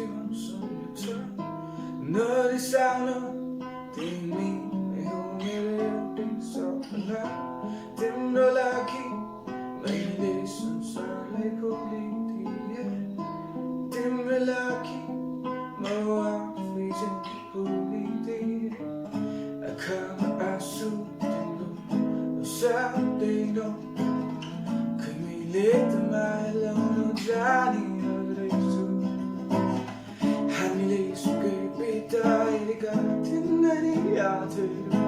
जीवन शून्य छ नरिसाउन तिमी नै हो मेरो एउटै सपना तिम्रो लागि मैले संसारलाई खोलिदिएँ तिम्रो लागि म आफै चाहिँ भुलिदिएँ आँखामा आँसु तिम्रो साउँदैनौ खै मैले त माया लाउन जानिरहेछु हामीले सुकै बिताएका तिनीहरू यादहरू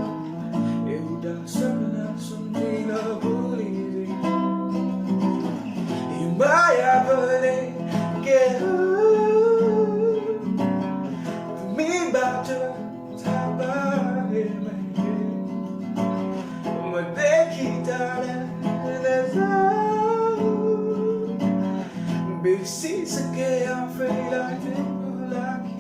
एउटा सपना सम्झिन भुलिदिएँ यो माया भने के हो तिमीबाट थाहा पाएँ मैले मदेखि टाढा बिर्सिसके आफैलाई तिम्रो लागि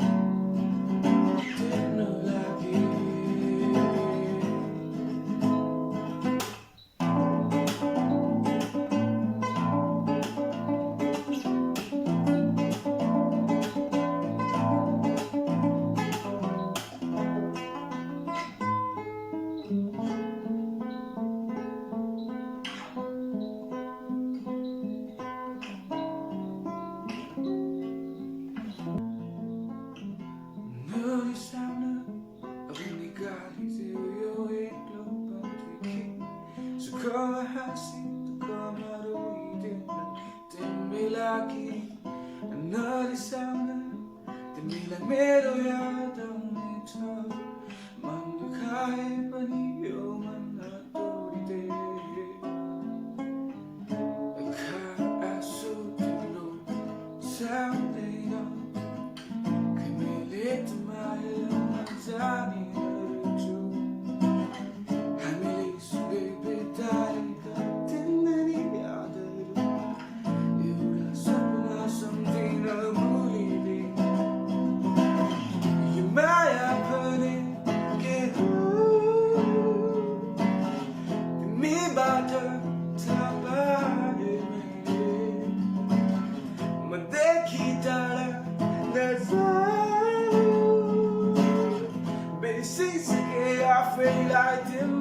Narisauna Abuni gali teu yo eklo pantiki Sukoma hasi tukoma ruide Temi lagi Narisauna Temi la mero ya daune cha Mandu kai pani yo manna toride Ka asu tino someday no Let my love जानिरहेछु हामीले सुकै बिताएका तिनीहरू यादहरू एउटा सपना सम्झिन भुलिदिएँ यो माया भने के हो तिमीबाट थाहा पाएँ मैले मदेखि टाढा नजाऊ Birsisike I feel like them